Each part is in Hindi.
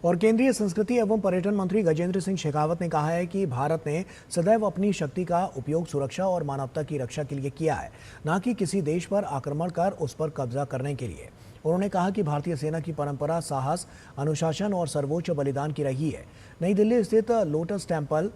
और केंद्रीय संस्कृति एवं पर्यटन मंत्री गजेंद्र सिंह शेखावत ने कहा है कि भारत ने सदैव अपनी शक्ति का उपयोग सुरक्षा और मानवता की रक्षा के लिए किया है, न कि किसी देश पर आक्रमण कर उस पर कब्जा करने के लिए। उन्होंने कहा कि भारतीय सेना की परंपरा साहस, अनुशासन और सर्वोच्च बलिदान की रही है। नई दिल्ली स्थित लोटस टेम्पल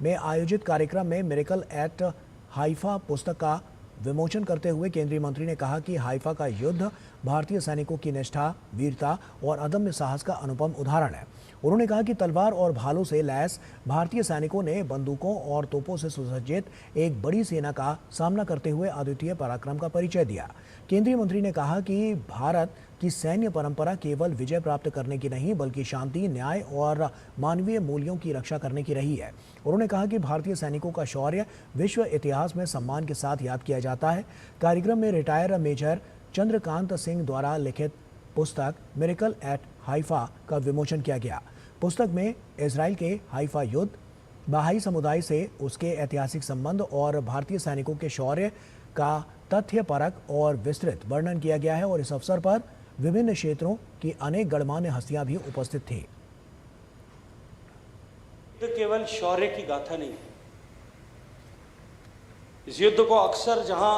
में आयोजित कार्यक्रम में मिरेकल एट हाइफा पुस्तक का विमोचन करते हुए केंद्रीय मंत्री ने कहा कि हाइफा का युद्ध भारतीय सैनिकों की निष्ठा, वीरता और अदम्य साहस का अनुपम उदाहरण है। उन्होंने कहा कि तलवार और भालों से लैस भारतीय सैनिकों ने बंदूकों और तोपों से सुसज्जित एक बड़ी सेना का सामना करते हुए अद्वितीय पराक्रम का परिचय दिया। केंद्रीय मंत्री ने कहा कि भारत की सैन्य परंपरा केवल विजय प्राप्त करने की नहीं, बल्कि शांति, न्याय और मानवीय मूल्यों की रक्षा करने की रही है। उन्होंने कहा कि भारतीय सैनिकों का शौर्य विश्व इतिहास में सम्मान के साथ याद किया जाता है। कार्यक्रम में रिटायर मेजर चंद्रकांत सिंह द्वारा लिखित पुस्तक मिरेकल एट हाइफा का विमोचन किया गया। पुस्तक में इजराइल के हाइफा युद्ध, बहाई समुदाय से उसके ऐतिहासिक संबंध और भारतीय सैनिकों के शौर्य का तथ्यपरक और विस्तृत वर्णन किया गया है और इस अवसर पर विभिन्न क्षेत्रों की अनेक गणमान्य हस्तियां भी उपस्थित थी। तो केवल शौर्य की गाथा नहीं है। इस युद्ध को अक्सर जहां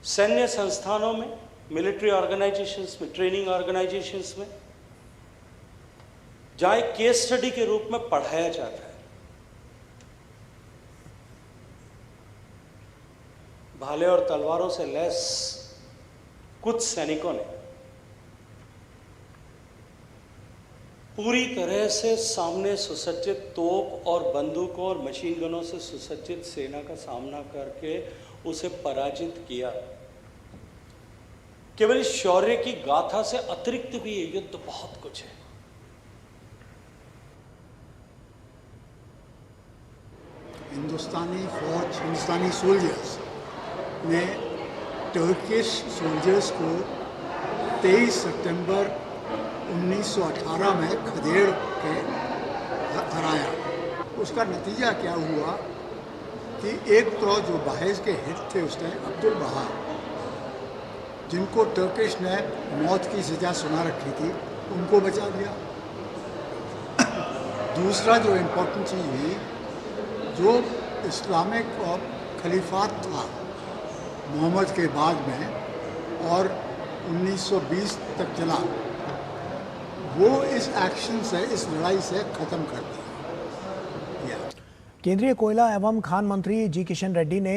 सैन्य संस्थानों में, मिलिट्री ऑर्गेनाइजेशंस में, ट्रेनिंग ऑर्गेनाइजेशंस में, जहां एक केस स्टडी के रूप में पढ़ाया जाता है, भाले और तलवारों से लैस कुछ सैनिकों ने पूरी तरह से सामने सुसज्जित तोप और बंदूकों और मशीन गनों से सुसज्जित सेना का सामना करके उसे पराजित किया। केवल इस शौर्य की गाथा से अतिरिक्त भी ये युद्ध बहुत कुछ है। हिंदुस्तानी फौज, हिंदुस्तानी सोल्जर्स ने टर्किश सोल्जर्स को 23 सितंबर 1918 में खदेड़ के हराया। उसका नतीजा क्या हुआ कि एक तो जो बहस के हेड थे उस टाइम अब्दुल बहा, जिनको टर्किश ने मौत की सज़ा सुना रखी थी, उनको बचा लिया। दूसरा जो इम्पोर्टेंट चीज़ हुई, जो इस्लामिक खलीफात था मोहम्मद के बाद में और 1920 तक चला, वो इस एक्शन से, इस लड़ाई से ख़त्म कर दिया। केंद्रीय कोयला एवं खान मंत्री जी किशन रेड्डी ने